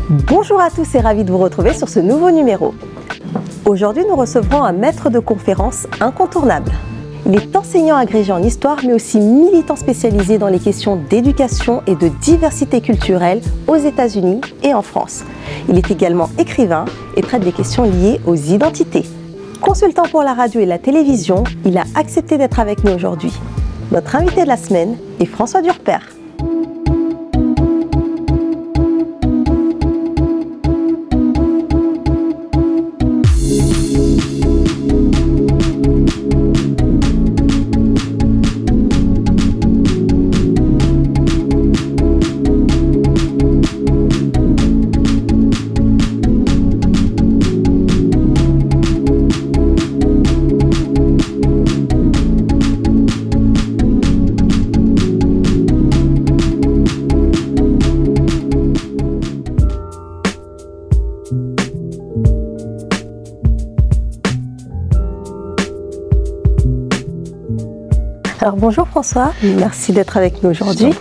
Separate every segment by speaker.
Speaker 1: Bonjour à tous et ravi de vous retrouver sur ce nouveau numéro. Aujourd'hui, nous recevrons un maître de conférence incontournable. Il est enseignant agrégé en histoire, mais aussi militant spécialisé dans les questions d'éducation et de diversité culturelle aux États-Unis et en France. Il est également écrivain et traite des questions liées aux identités. Consultant pour la radio et la télévision, il a accepté d'être avec nous aujourd'hui. Notre invité de la semaine est François Durper. Alors bonjour François, merci d'être avec nous aujourd'hui.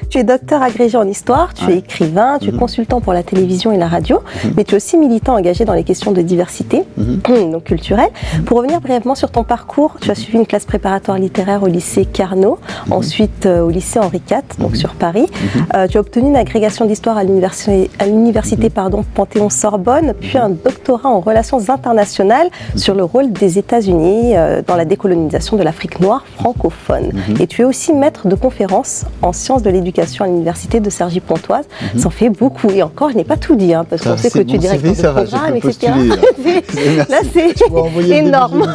Speaker 1: Tu es docteur agrégé en histoire, tu es écrivain, tu es consultant pour la télévision et la radio, mais tu es aussi militant engagé dans les questions de diversité, donc culturelle. Pour revenir brièvement sur ton parcours, tu as suivi une classe préparatoire littéraire au lycée Carnot, ensuite au lycée Henri IV, donc sur Paris. Tu as obtenu une agrégation d'histoire à l'université Panthéon-Sorbonne, puis un doctorat en relations internationales sur le rôle des États-Unis dans la décolonisation de l'Afrique noire francophone. Et tu es aussi maître de conférences en sciences de l'éducation à l'université de Cergy-Pontoise. Ça en fait beaucoup. Et encore, je n'ai pas tout dit, hein, parce qu'on sait que tu es directeur de programme, etc. Là, c'est énorme.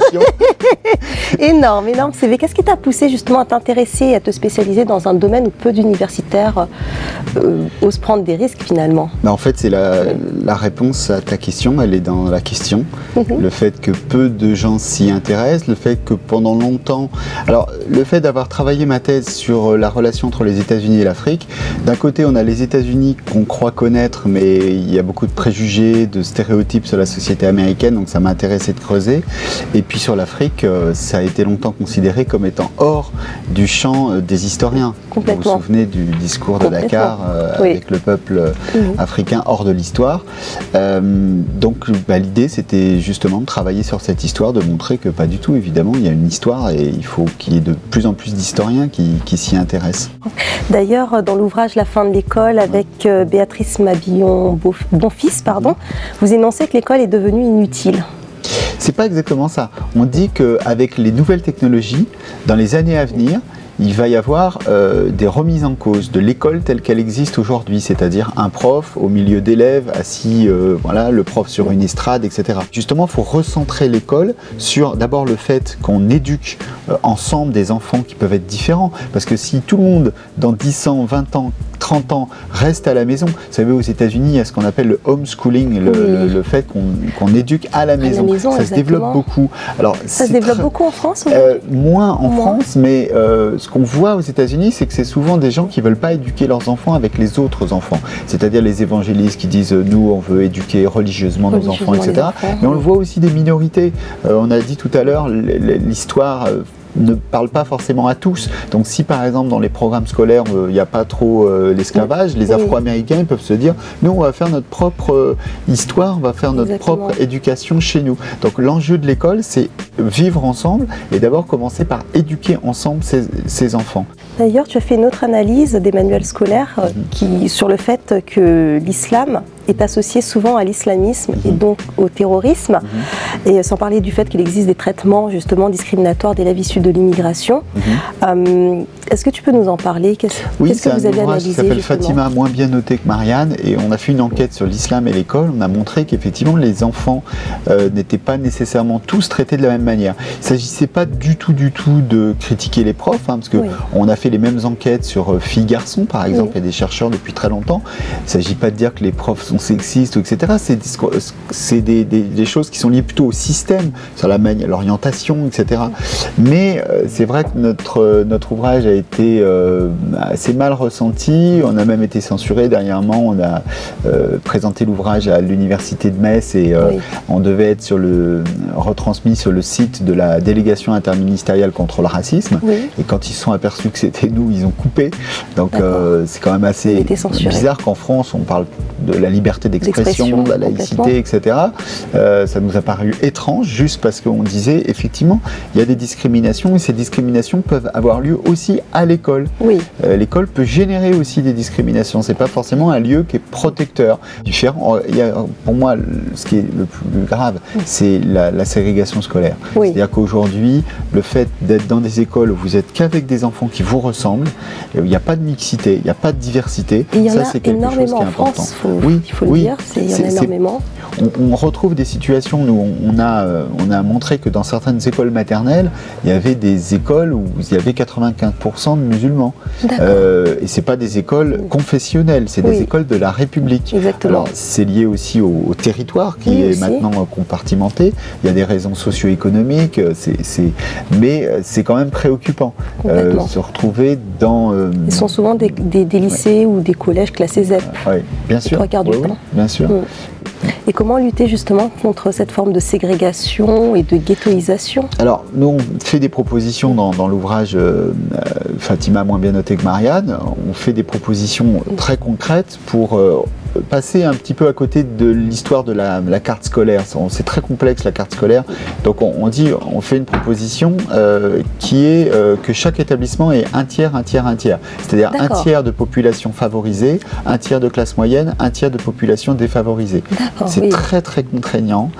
Speaker 1: énorme CV. Qu'est-ce qui t'a poussé justement à t'intéresser et à te spécialiser dans un domaine où peu d'universitaires osent prendre des risques finalement?
Speaker 2: En fait, c'est la réponse à ta question, elle est dans la question. Le fait que peu de gens s'y intéressent, le fait que pendant longtemps... Alors, le fait d'avoir travaillé ma thèse sur la relation entre les États-Unis et l'Afrique, d'un côté, on a les États-Unis qu'on croit connaître, mais il y a beaucoup de préjugés, de stéréotypes sur la société américaine, donc ça m'a intéressé de creuser. Et puis sur l'Afrique, ça a été longtemps considéré comme étant hors du champ des historiens. Vous vous souvenez du discours de Dakar avec le peuple africain hors de l'histoire. Donc l'idée, c'était justement de travailler sur cette histoire, de montrer que pas du tout, évidemment, il y a une histoire et il faut qu'il y ait de plus en plus d'historiens qui s'y intéressent.
Speaker 1: D'ailleurs, dans l'ouvrage La fin de l'école, avec Béatrice Mabillon-Bonfils, vous énoncez que l'école est devenue inutile.
Speaker 2: C'est pas exactement ça. On dit qu'avec les nouvelles technologies, dans les années à venir, il va y avoir des remises en cause de l'école telle qu'elle existe aujourd'hui, c'est-à-dire un prof au milieu d'élèves, assis, le prof sur une estrade, etc. Justement, il faut recentrer l'école sur d'abord le fait qu'on éduque ensemble des enfants qui peuvent être différents, parce que si tout le monde, dans 10 ans, 20 ans, 30 ans, reste à la maison, vous savez, aux États-Unis, il y a ce qu'on appelle le homeschooling, le fait qu'on éduque à la maison. Ça se développe beaucoup. Alors,
Speaker 1: ça se développe beaucoup en France
Speaker 2: moins en France, mais ce qu'on voit aux États-Unis, c'est que c'est souvent des gens qui ne veulent pas éduquer leurs enfants avec les autres enfants. C'est-à-dire les évangélistes qui disent nous, on veut éduquer religieusement nos enfants, etc. Mais on le voit aussi des minorités. On a dit tout à l'heure, l'histoire ne parle pas forcément à tous. Donc si par exemple dans les programmes scolaires il n'y a pas trop l'esclavage, les Afro-Américains peuvent se dire nous on va faire notre propre histoire, on va faire notre propre éducation chez nous. Donc l'enjeu de l'école c'est vivre ensemble et d'abord commencer par éduquer ensemble ces enfants.
Speaker 1: D'ailleurs tu as fait une autre analyse des manuels scolaires sur le fait que l'islam est associé souvent à l'islamisme et donc au terrorisme, et sans parler du fait qu'il existe des traitements justement discriminatoires d'élèves issus de l'immigration. Est-ce que tu peux nous en parler? Qu'est-ce que vous avez analysé?
Speaker 2: Qui s'appelle Fatima, moins bien noté que Marianne, et on a fait une enquête sur l'islam et l'école. On a montré qu'effectivement les enfants n'étaient pas nécessairement tous traités de la même manière. Il ne s'agissait pas du tout de critiquer les profs, parce que on a fait les mêmes enquêtes sur filles-garçons par exemple, il y a des chercheurs depuis très longtemps. Il ne s'agit pas de dire que les profs sont sexistes, etc. C'est des choses qui sont liées plutôt au système, sur l'orientation, etc. Mais c'est vrai que notre ouvrage a été assez mal ressenti. On a même été censuré. Dernièrement, on a présenté l'ouvrage à l'université de Metz et on devait être retransmis sur le site de la délégation interministérielle contre le racisme. Et quand ils se sont aperçus que c'était nous, ils ont coupé. Donc c'est quand même assez bizarre qu'en France, on parle de la liberté d'expression, de la laïcité, etc. Ça nous a paru étrange, juste parce qu'on disait, effectivement, il y a des discriminations et ces discriminations peuvent avoir lieu aussi à l'école. L'école peut générer aussi des discriminations. C'est pas forcément un lieu qui est protecteur. Pour moi, ce qui est le plus grave, c'est la ségrégation scolaire. C'est-à-dire qu'aujourd'hui, le fait d'être dans des écoles où vous êtes qu'avec des enfants qui vous ressemblent, il n'y a pas de mixité, il n'y a pas de diversité. Ça, c'est quelque chose qui est important.
Speaker 1: Il faut le dire, il y en a énormément.
Speaker 2: On retrouve des situations où on a montré que dans certaines écoles maternelles, il y avait des écoles où il y avait 95% de musulmans. Et ce n'est pas des écoles confessionnelles, c'est des écoles de la République. Alors c'est lié aussi au territoire qui est maintenant compartimenté. Il y a des raisons socio-économiques, mais c'est quand même préoccupant se retrouver dans...
Speaker 1: Ils sont souvent des lycées ou des collèges classés ZEP.
Speaker 2: Bien sûr.
Speaker 1: Trois quarts du temps.
Speaker 2: Bien sûr.
Speaker 1: Et comment lutter justement contre cette forme de ségrégation et de ghettoisation?
Speaker 2: Alors, nous, on fait des propositions dans l'ouvrage Fatima moins bien notée que Marianne. On fait des propositions très concrètes pour passer un petit peu à côté de l'histoire de la carte scolaire. C'est très complexe, la carte scolaire. Donc, on fait une proposition qui est que chaque établissement est un tiers, un tiers, un tiers. C'est-à-dire un tiers de population favorisée, un tiers de classe moyenne, un tiers de population défavorisée. C'est très très contraignant.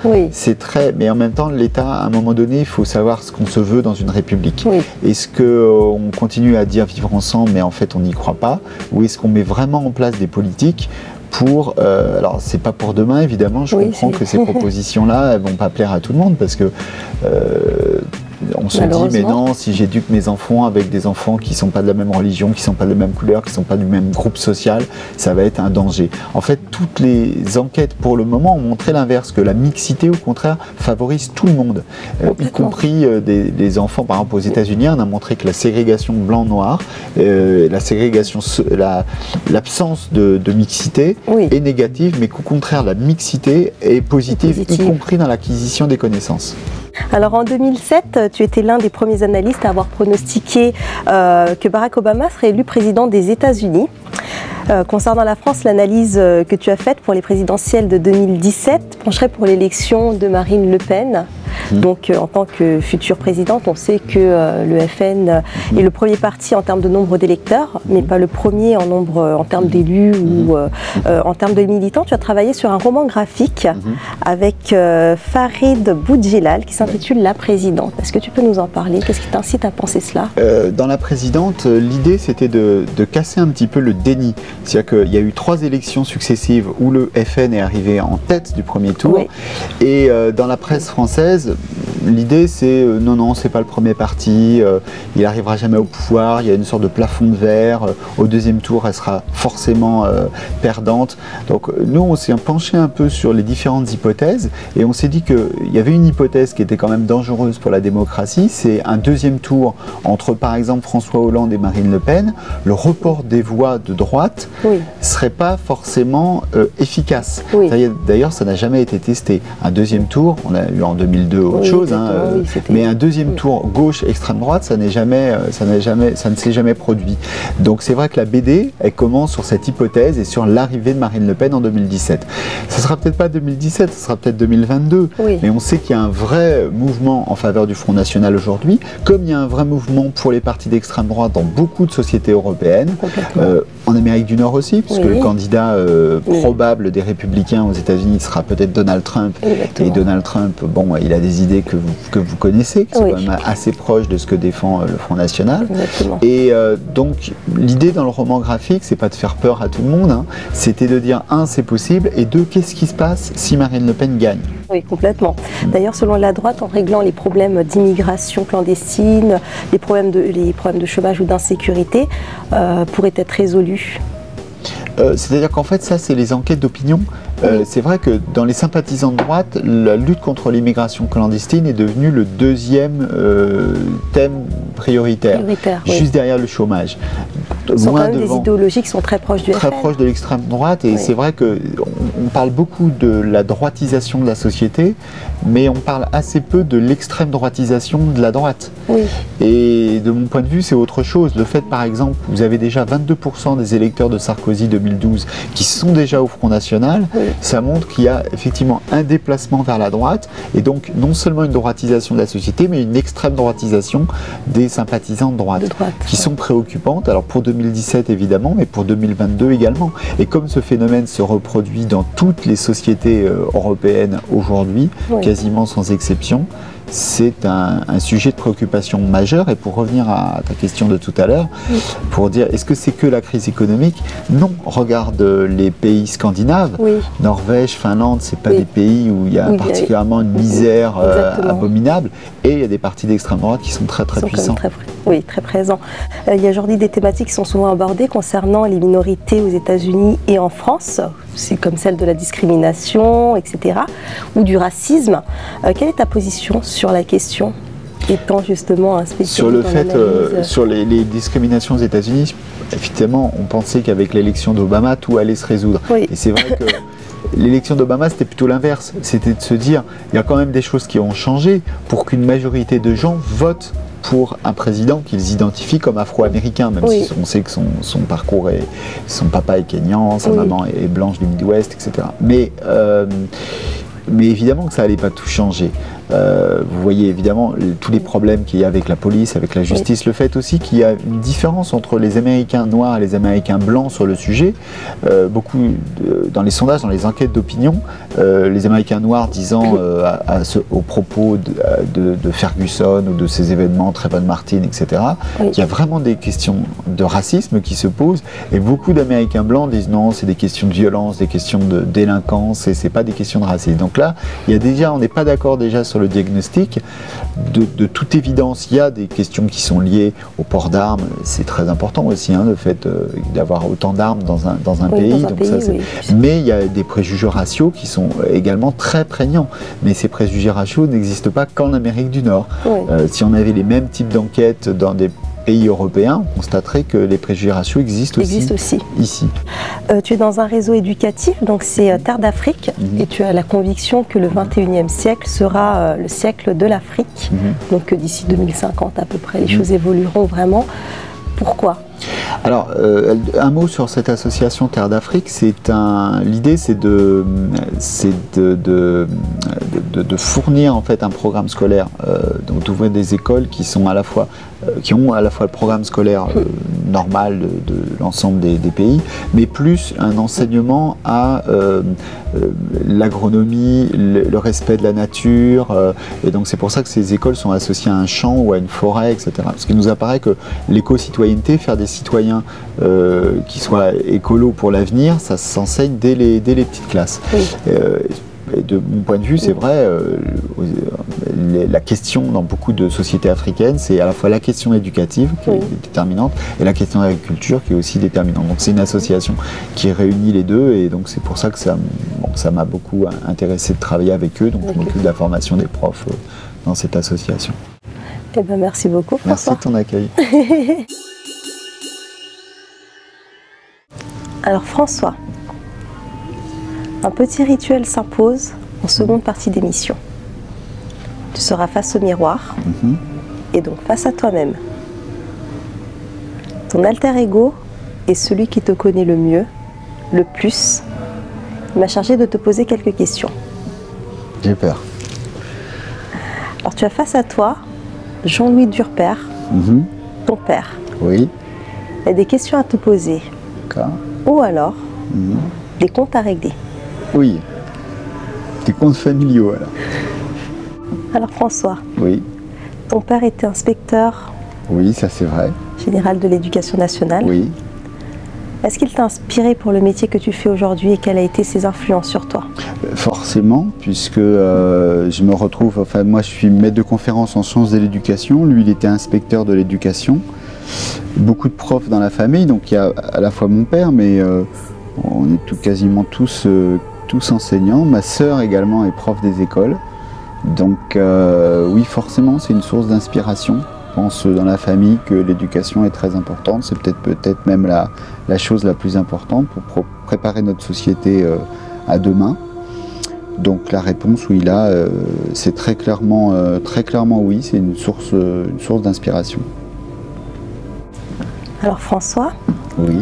Speaker 2: Mais en même temps, l'État, à un moment donné, il faut savoir ce qu'on se veut dans une république. Est-ce qu'on continue à dire vivre ensemble, mais en fait on n'y croit pas? Ou est-ce qu'on met vraiment en place des politiques pour... alors c'est pas pour demain évidemment, je comprends que ces propositions-là, elles vont pas plaire à tout le monde parce que... on se dit, mais non, si j'éduque mes enfants avec des enfants qui ne sont pas de la même religion, qui ne sont pas de la même couleur, qui ne sont pas du même groupe social, ça va être un danger. En fait, toutes les enquêtes pour le moment ont montré l'inverse, que la mixité, au contraire, favorise tout le monde, y compris des enfants. Par exemple, aux États-Unis, on a montré que la ségrégation blanc-noir, l'absence de mixité est négative, mais qu'au contraire, la mixité est positive, y compris dans l'acquisition des connaissances.
Speaker 1: Alors en 2007, tu étais l'un des premiers analystes à avoir pronostiqué que Barack Obama serait élu président des États-Unis. Concernant la France, l'analyse que tu as faite pour les présidentielles de 2017 pencherait pour l'élection de Marine Le Pen. Donc en tant que future présidente, on sait que le FN est le premier parti en termes de nombre d'électeurs, mais pas le premier en termes d'élus ou en termes de militants. Tu as travaillé sur un roman graphique avec Farid Boudjelal qui s'intitule La Présidente. Est-ce que tu peux nous en parler? Qu'est-ce qui t'incite à penser cela?
Speaker 2: Dans La Présidente, l'idée c'était de casser un petit peu le déni. C'est-à-dire qu'il y a eu 3 élections successives où le FN est arrivé en tête du premier tour. Et dans la presse française, l'idée c'est non, c'est pas le premier parti, il n'arrivera jamais au pouvoir, il y a une sorte de plafond de verre, au deuxième tour elle sera forcément perdante. Donc nous on s'est penché un peu sur les différentes hypothèses et on s'est dit qu'il y avait une hypothèse qui était quand même dangereuse pour la démocratie, c'est un deuxième tour entre par exemple François Hollande et Marine Le Pen. Le report des voix de droite serait pas forcément efficace. D'ailleurs ça n'a jamais été testé. Un deuxième tour, on a eu en 2002 autre chose, mais un deuxième tour gauche extrême droite, ça ne s'est jamais produit. Donc c'est vrai que la BD, elle commence sur cette hypothèse et sur l'arrivée de Marine Le Pen en 2017. Ça sera peut-être pas 2017, ça sera peut-être 2022, mais on sait qu'il y a un vrai mouvement en faveur du Front National aujourd'hui, comme il y a un vrai mouvement pour les partis d'extrême droite dans beaucoup de sociétés européennes, en Amérique du Nord aussi, puisque le candidat probable des Républicains aux États-Unis sera peut-être Donald Trump. Et Donald Trump, bon, il a des idées que vous connaissez, qui sont quand même assez proches de ce que défend le Front National. Et donc, l'idée dans le roman graphique, c'est pas de faire peur à tout le monde, c'était de dire, 1, c'est possible, et 2, qu'est-ce qui se passe si Marine Le Pen gagne?
Speaker 1: Oui, complètement. D'ailleurs, selon la droite, en réglant les problèmes d'immigration clandestine, les problèmes de chômage ou d'insécurité, pourraient être résolus.
Speaker 2: C'est-à-dire qu'en fait, ça, c'est les enquêtes d'opinion. C'est vrai que dans les sympathisants de droite, la lutte contre l'immigration clandestine est devenue le deuxième thème prioritaire, juste derrière le chômage.
Speaker 1: Ce sont quand même des idéologies qui sont très proches du FN.
Speaker 2: Très proches de l'extrême droite, et c'est vrai qu'on parle beaucoup de la droitisation de la société, mais on parle assez peu de l'extrême droitisation de la droite. Et de mon point de vue, c'est autre chose. Le fait, par exemple, vous avez déjà 22% des électeurs de Sarkozy 2012 qui sont déjà au Front National, ça montre qu'il y a effectivement un déplacement vers la droite, et donc non seulement une droitisation de la société, mais une extrême droitisation des sympathisants de droite, qui sont préoccupantes. Alors pour 2017 évidemment, mais pour 2022 également. Et comme ce phénomène se reproduit dans toutes les sociétés européennes aujourd'hui, quasiment sans exception, c'est un sujet de préoccupation majeur. Et pour revenir à ta question de tout à l'heure, pour dire est-ce que c'est que la crise économique? Non, regarde les pays scandinaves, Norvège, Finlande, c'est pas des pays où il y a particulièrement une misère abominable, et il y a des partis d'extrême droite qui sont très puissants.
Speaker 1: Très présents. Il y a aujourd'hui des thématiques qui sont souvent abordées concernant les minorités aux États-Unis et en France. C'est comme celle de la discrimination, etc., ou du racisme. Quelle est ta position sur la question, étant justement un spécialiste
Speaker 2: sur le fait, sur les discriminations aux États-Unis, effectivement, on pensait qu'avec l'élection d'Obama, tout allait se résoudre. Et c'est vrai que l'élection d'Obama, c'était plutôt l'inverse. C'était de se dire, il y a quand même des choses qui ont changé pour qu'une majorité de gens votent pour un président qu'ils identifient comme afro-américain, même si on sait que son parcours est... Son papa est kényan, sa maman est blanche du Midwest, etc. Mais évidemment que ça n'allait pas tout changer. Vous voyez évidemment tous les problèmes qu'il y a avec la police, avec la justice, le fait aussi qu'il y a une différence entre les Américains noirs et les Américains blancs sur le sujet. Dans les sondages, dans les enquêtes d'opinion, les Américains noirs disant au propos de Ferguson ou de ces événements, Trayvon Martin, etc., qu'il y a vraiment des questions de racisme qui se posent, et beaucoup d'Américains blancs disent non, c'est des questions de violence, des questions de délinquance, et c'est pas des questions de racisme. Donc là, on n'est pas d'accord déjà sur le diagnostic. De toute évidence, il y a des questions qui sont liées au port d'armes. C'est très important aussi, le fait d'avoir autant d'armes dans un pays. Mais il y a des préjugés raciaux qui sont également très prégnants. Mais ces préjugés raciaux n'existent pas qu'en Amérique du Nord. Si on avait les mêmes types d'enquêtes dans des pays européens, on constaterait que les préjugés raciaux existent aussi ici.
Speaker 1: Tu es dans un réseau éducatif, donc c'est Terre d'Afrique, et tu as la conviction que le 21e siècle sera le siècle de l'Afrique, donc que d'ici 2050 à peu près, les choses évolueront vraiment. Pourquoi ?
Speaker 2: Alors, un mot sur cette association Terre d'Afrique. L'idée, c'est de fournir en fait un programme scolaire, donc d'ouvrir des écoles qui ont à la fois le programme scolaire normal de l'ensemble des pays, mais plus un enseignement à l'agronomie, le respect de la nature, et donc c'est pour ça que ces écoles sont associées à un champ ou à une forêt, etc. Parce qu'il nous apparaît que l'éco-citoyenneté, faire des citoyens qui soient écolos pour l'avenir, ça s'enseigne dès les petites classes. Et de mon point de vue, c'est vrai, la question dans beaucoup de sociétés africaines, c'est à la fois la question éducative qui est déterminante et la question de l'agriculture qui est aussi déterminante. Donc c'est une association qui réunit les deux, et donc c'est pour ça que ça m'a beaucoup intéressé de travailler avec eux. Donc je m'occupe de la formation des profs dans cette association.
Speaker 1: Eh ben, merci beaucoup, François.
Speaker 2: Merci de ton accueil.
Speaker 1: Alors François, un petit rituel s'impose en seconde partie d'émission. Tu seras face au miroir, et donc face à toi-même. Ton alter ego est celui qui te connaît le mieux, le plus. Il m'a chargé de te poser quelques questions.
Speaker 2: J'ai peur.
Speaker 1: Alors tu as face à toi Jean-Louis Durper, ton père.
Speaker 2: Oui.
Speaker 1: Il y a des questions à te poser.
Speaker 2: D'accord.
Speaker 1: Ou alors, des comptes à régler.
Speaker 2: Oui, des comptes familiaux alors.
Speaker 1: Alors François,
Speaker 2: oui.
Speaker 1: Ton père était inspecteur.
Speaker 2: Oui, ça c'est vrai.
Speaker 1: Général de l'éducation nationale.
Speaker 2: Oui.
Speaker 1: Est-ce qu'il t'a inspiré pour le métier que tu fais aujourd'hui, et quelles ont été ses influences sur toi?
Speaker 2: Forcément, puisque je me retrouve, enfin moi je suis maître de conférence en sciences de l'éducation, lui il était inspecteur de l'éducation. Beaucoup de profs dans la famille, donc il y a à la fois mon père, mais on est quasiment tous tous enseignants. Ma sœur également est prof des écoles. Donc oui, forcément, c'est une source d'inspiration. Je pense dans la famille que l'éducation est très importante. C'est peut-être même la chose la plus importante pour préparer notre société à demain. Donc la réponse, oui, là, c'est très clairement oui, c'est une source d'inspiration.
Speaker 1: Alors François,
Speaker 2: oui.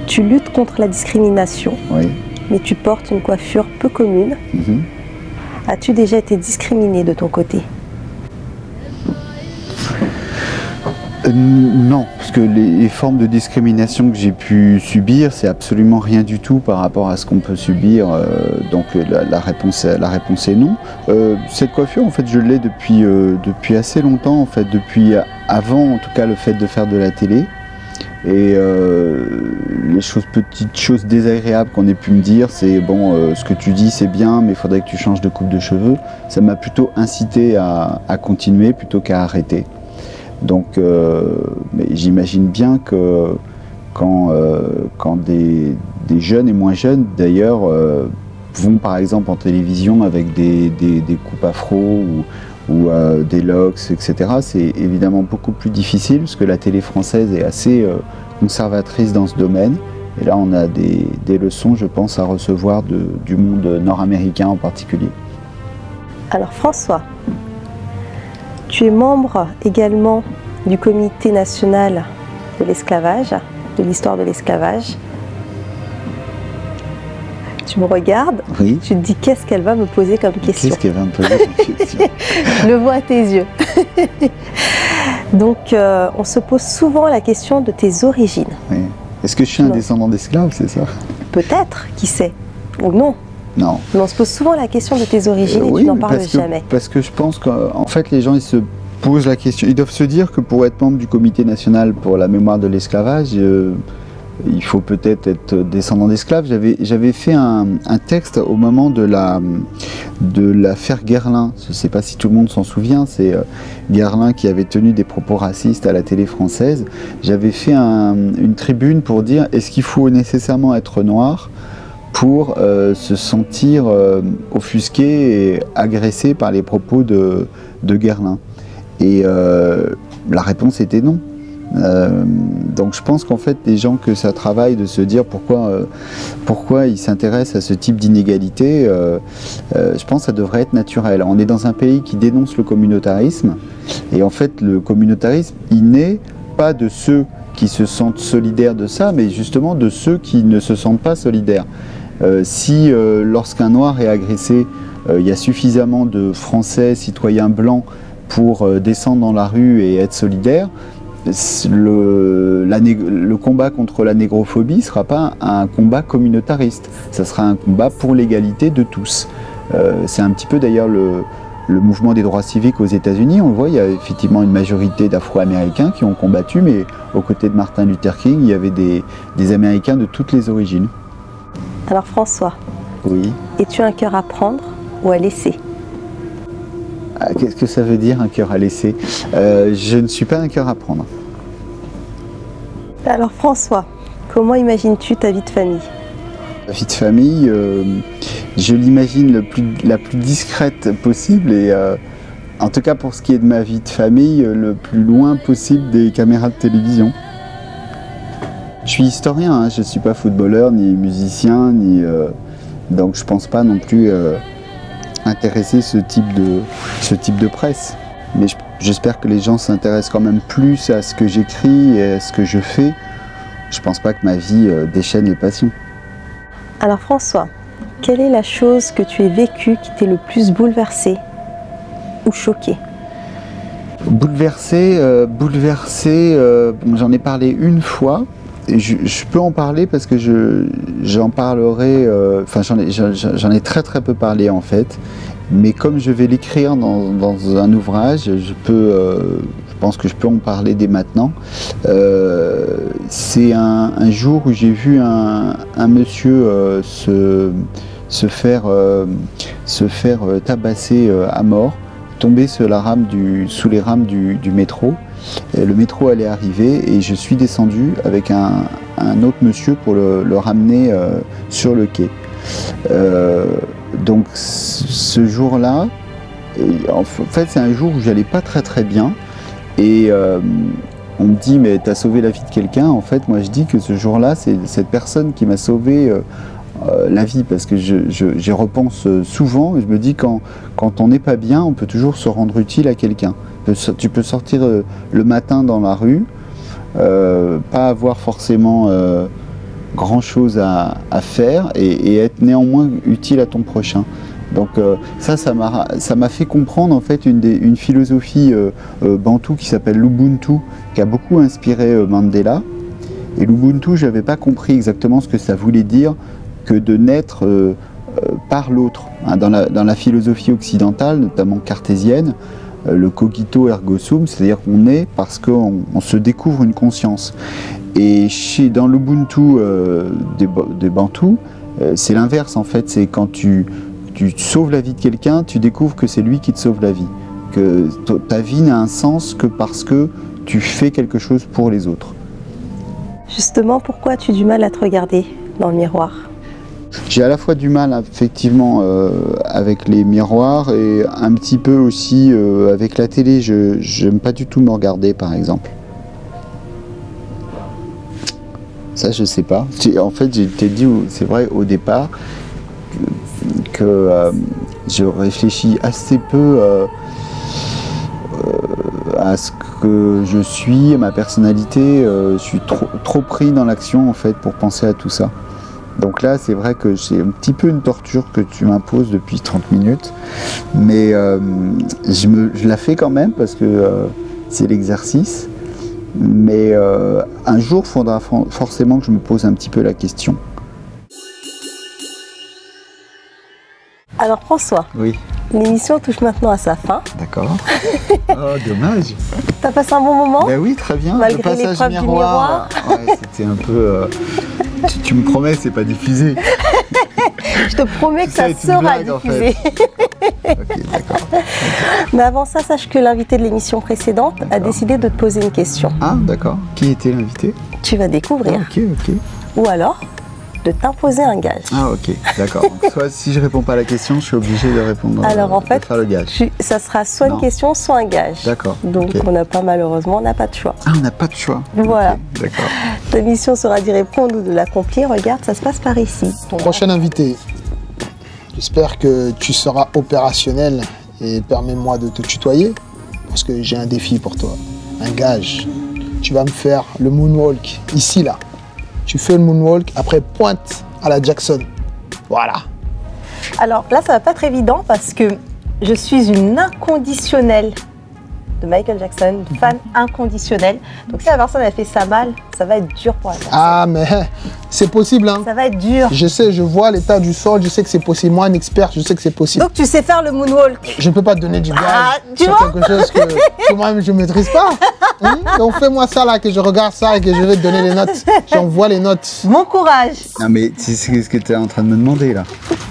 Speaker 1: Tu luttes contre la discrimination,
Speaker 2: oui.
Speaker 1: Mais tu portes une coiffure peu commune. As-tu déjà été discriminé de ton côté?
Speaker 2: Non, parce que les formes de discrimination que j'ai pu subir, c'est absolument rien du tout par rapport à ce qu'on peut subir. Donc la réponse est non. Cette coiffure, en fait, je l'ai depuis assez longtemps, en fait, depuis avant, en tout cas, le fait de faire de la télé. Et les petites choses désagréables qu'on ait pu me dire, c'est bon, ce que tu dis c'est bien, mais il faudrait que tu changes de coupe de cheveux. Ça m'a plutôt incité à continuer plutôt qu'à arrêter. Donc j'imagine bien que quand des jeunes et moins jeunes d'ailleurs vont par exemple en télévision avec des coupes afro ou des locks, etc., c'est évidemment beaucoup plus difficile parce que la télé française est assez conservatrice dans ce domaine. Et là, on a des leçons, je pense, à recevoir du monde nord-américain en particulier.
Speaker 1: Alors François, tu es membre également du Comité national de l'esclavage, de l'histoire de l'esclavage. Tu me regardes,
Speaker 2: oui.
Speaker 1: Tu te dis qu'est-ce qu'elle va me poser comme question.
Speaker 2: Qu'est-ce qu'elle va me poser comme question?
Speaker 1: Je le vois à tes yeux. Donc, on se pose souvent la question de tes origines.
Speaker 2: Oui. Est-ce que je suis un descendant d'esclaves, c'est ça?
Speaker 1: Peut-être, qui sait? Ou non?
Speaker 2: Non.
Speaker 1: Mais on se pose souvent la question de tes origines et
Speaker 2: oui,
Speaker 1: tu n'en parles jamais.
Speaker 2: Parce que je pense qu'en fait, les gens, ils se posent la question. Ils doivent se dire que pour être membre du Comité national pour la mémoire de l'esclavage, il faut peut-être être descendant d'esclaves. J'avais fait un texte au moment de l'affaire Guerlain. Je ne sais pas si tout le monde s'en souvient. C'est Guerlain qui avait tenu des propos racistes à la télé française. J'avais fait une tribune pour dire est-ce qu'il faut nécessairement être noir pour se sentir offusqué et agressé par les propos de Guerlain. Et la réponse était non. Donc je pense qu'en fait les gens que ça travaille de se dire pourquoi ils s'intéressent à ce type d'inégalité, je pense que ça devrait être naturel. On est dans un pays qui dénonce le communautarisme et en fait le communautarisme il naît pas de ceux qui se sentent solidaires de ça, mais justement de ceux qui ne se sentent pas solidaires. Si lorsqu'un noir est agressé, il y a suffisamment de Français citoyens blancs pour descendre dans la rue et être solidaires, le combat contre la négrophobie ne sera pas un combat communautariste, ça sera un combat pour l'égalité de tous. C'est un petit peu d'ailleurs le mouvement des droits civiques aux États-Unis. On le voit, il y a effectivement une majorité d'Afro-Américains qui ont combattu, mais aux côtés de Martin Luther King, il y avait des Américains de toutes les origines.
Speaker 1: Alors François,
Speaker 2: oui.
Speaker 1: Es-tu un cœur à prendre ou à laisser?
Speaker 2: Qu'est-ce que ça veut dire un cœur à laisser? Je ne suis pas un cœur à prendre.
Speaker 1: Alors François, comment imagines-tu ta vie de famille?
Speaker 2: La vie de famille, je l'imagine la plus discrète possible et en tout cas pour ce qui est de ma vie de famille, le plus loin possible des caméras de télévision. Je suis historien, hein, je ne suis pas footballeur, ni musicien, donc je ne pense pas non plus intéresser ce type de presse. Mais j'espère que les gens s'intéressent quand même plus à ce que j'écris et à ce que je fais. Je ne pense pas que ma vie déchaîne les passions.
Speaker 1: Alors François, quelle est la chose que tu aies vécue qui t'ait le plus bouleversé ou choqué?
Speaker 2: Bouleversé, j'en ai parlé une fois. Je peux en parler parce que j'en parlerai, enfin j'en ai très très peu parlé en fait, mais comme je vais l'écrire dans un ouvrage, je pense que je peux en parler dès maintenant. C'est un jour où j'ai vu un monsieur se faire tabasser à mort, tomber sous les rames du métro. Le métro allait arriver et je suis descendu avec un autre monsieur pour le ramener sur le quai. Donc ce jour-là, en fait c'est un jour où j'allais pas très bien et on me dit mais t'as sauvé la vie de quelqu'un. En fait moi je dis que ce jour-là c'est cette personne qui m'a sauvé la vie, parce que j'y repense souvent et je me dis quand on n'est pas bien on peut toujours se rendre utile à quelqu'un. Tu peux sortir le matin dans la rue, pas avoir forcément grand chose à faire et être néanmoins utile à ton prochain. Donc ça m'a fait comprendre en fait une philosophie bantou qui s'appelle l'Ubuntu, qui a beaucoup inspiré Mandela. Et l'Ubuntu, je n'avais pas compris exactement ce que ça voulait dire que de naître par l'autre. Hein, dans la philosophie occidentale, notamment cartésienne, le cogito ergo sum, c'est-à-dire qu'on est parce qu'on se découvre une conscience. Et dans l'Ubuntu des Bantous, c'est l'inverse en fait, c'est quand tu sauves la vie de quelqu'un, tu découvres que c'est lui qui te sauve la vie. Que ta vie n'a un sens que parce que tu fais quelque chose pour les autres.
Speaker 1: Justement, pourquoi as-tu du mal à te regarder dans le miroir?
Speaker 2: J'ai à la fois du mal effectivement avec les miroirs et un petit peu aussi avec la télé. Je n'aime pas du tout me regarder par exemple. Ça je sais pas. En fait j'ai dit, c'est vrai au départ, que je réfléchis assez peu à ce que je suis, à ma personnalité. Je suis trop pris dans l'action en fait pour penser à tout ça. Donc là, c'est vrai que c'est un petit peu une torture que tu m'imposes depuis 30 minutes, mais je la fais quand même parce que c'est l'exercice. Mais un jour, il faudra forcément que je me pose un petit peu la question.
Speaker 1: Alors François,
Speaker 2: oui.
Speaker 1: L'émission touche maintenant à sa fin.
Speaker 2: D'accord. Oh, dommage.
Speaker 1: T'as passé un bon moment?
Speaker 2: Ben oui, très bien.
Speaker 1: Malgré l'épreuve du miroir.
Speaker 2: Ouais, c'était un peu... Tu me promets, c'est pas diffusé.
Speaker 1: Je te promets que ça sera diffusé. En fait.
Speaker 2: Ok, d'accord.
Speaker 1: Mais avant ça, sache que l'invité de l'émission précédente a décidé de te poser une question.
Speaker 2: Ah, d'accord. Qui était l'invité?
Speaker 1: Tu vas découvrir.
Speaker 2: Ah, ok.
Speaker 1: Ou alors, de t'imposer un gage.
Speaker 2: Ah, ok, d'accord. Soit si je réponds pas à la question, je suis obligé de répondre.
Speaker 1: Alors en fait,
Speaker 2: faire le gage.
Speaker 1: Ça sera soit une question, soit un gage.
Speaker 2: D'accord.
Speaker 1: Donc on n'a pas, malheureusement, on n'a pas de choix.
Speaker 2: Ah, on n'a pas de choix.
Speaker 1: Voilà.
Speaker 2: Okay, d'accord.
Speaker 1: Ta mission sera d'y répondre ou de l'accomplir. Regarde, ça se passe par ici.
Speaker 3: Prochain invité. J'espère que tu seras opérationnel et permets-moi de te tutoyer parce que j'ai un défi pour toi, un gage. Tu vas me faire le moonwalk, ici, là. Tu fais le moonwalk, après pointe à la Jackson. Voilà.
Speaker 1: Alors là, ça va pas être évident parce que je suis une inconditionnelle de Michael Jackson, une fan inconditionnelle. Donc si la personne a fait ça mal, ça va être dur pour la personne.
Speaker 3: Ah, mais c'est possible, hein.
Speaker 1: Ça va être dur.
Speaker 3: Je sais, je vois l'état du sol, je sais que c'est possible. Moi, un expert, je sais que c'est possible.
Speaker 1: Donc tu sais faire le moonwalk.
Speaker 3: Je ne peux pas te donner du gage
Speaker 1: sur
Speaker 3: quelque chose que moi-même je ne maîtrise pas. Donc fais-moi ça là, que je regarde ça et que je vais te donner les notes. J'envoie les notes.
Speaker 1: Bon courage.
Speaker 2: Non mais c'est ce que tu es en train de me demander là.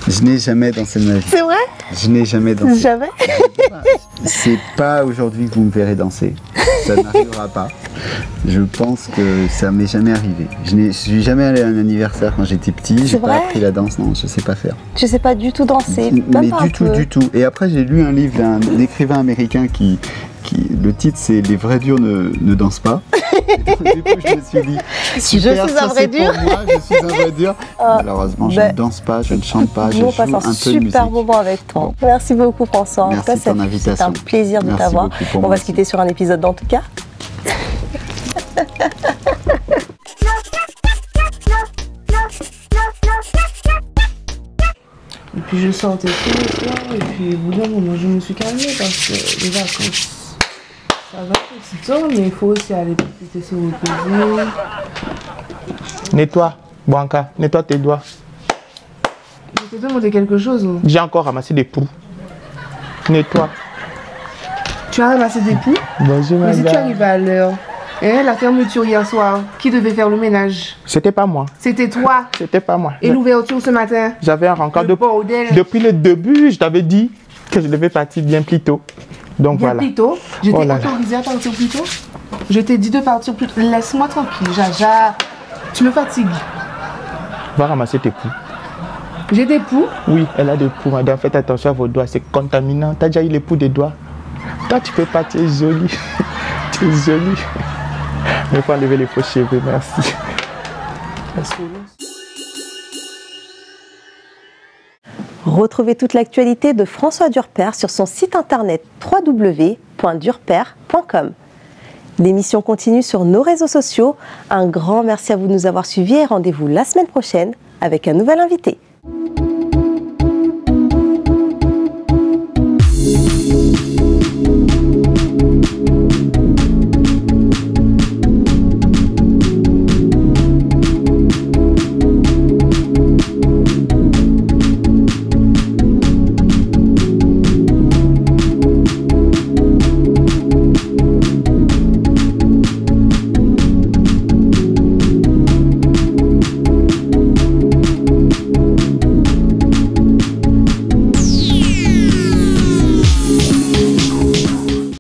Speaker 2: Je n'ai jamais dansé de ma vie.
Speaker 1: C'est vrai?
Speaker 2: Je n'ai jamais dansé.
Speaker 1: Jamais?
Speaker 2: C'est pas aujourd'hui que vous me verrez danser. Ça n'arrivera pas. Je pense que ça m'est jamais arrivé. Je suis jamais allé à un anniversaire quand j'étais petit. J'ai pas appris la danse, non, je sais pas faire.
Speaker 1: Je sais pas du tout danser.
Speaker 2: Mais du tout. Et après j'ai lu un livre d'un écrivain américain qui le titre c'est Les vrais durs ne dansent pas. Et du coup je me suis dit, super,
Speaker 1: je suis un vrai dur.
Speaker 2: Moi, je suis un vrai dur. Malheureusement je ne danse pas, je ne chante pas, je joue un peu de musique.
Speaker 1: On passe un super moment avec toi. Bon. Merci beaucoup François.
Speaker 2: Merci de ton invitation.
Speaker 1: C'est un plaisir de t'avoir. On va se quitter sur un épisode en tout cas.
Speaker 4: Et puis je sortais tous les soirs et puis au bout d'un moment je me suis calmée parce que les vacances ça va petit temps mais il faut aussi aller profiter se reposer.
Speaker 5: Nettoie, Blanca, nettoie tes doigts.
Speaker 4: Je t'ai demandé quelque chose.
Speaker 5: J'ai encore ramassé des poux. Nettoie.
Speaker 4: Tu as ramassé des poux?
Speaker 5: Bonjour
Speaker 4: mais
Speaker 5: madame.
Speaker 4: Si tu arrives à l'heure, la fermeture hier soir, qui devait faire le ménage?
Speaker 5: C'était pas moi.
Speaker 4: C'était toi.
Speaker 5: C'était pas moi.
Speaker 4: Et l'ouverture ce matin?
Speaker 5: J'avais un rencard de
Speaker 4: bordel.
Speaker 5: Depuis le début, je t'avais dit que je devais partir bien plus tôt. Donc
Speaker 4: bien
Speaker 5: voilà.
Speaker 4: Plus tôt? Je t'ai autorisé à partir plus tôt? Je t'ai dit de partir plus tôt. Laisse-moi tranquille, Jaja. Tu me fatigues.
Speaker 5: Va ramasser tes poux.
Speaker 4: J'ai des poux?
Speaker 5: Oui, elle a des poux, madame. Faites attention à vos doigts, c'est contaminant. T'as déjà eu les poux des doigts? Toi, tu peux pas, tu es jolie. Tu es jolie. Mais il faut enlever les faux cheveux, merci.
Speaker 1: Retrouvez toute l'actualité de François Durper sur son site internet www.durper.com. L'émission continue sur nos réseaux sociaux. Un grand merci à vous de nous avoir suivis et rendez-vous la semaine prochaine avec un nouvel invité.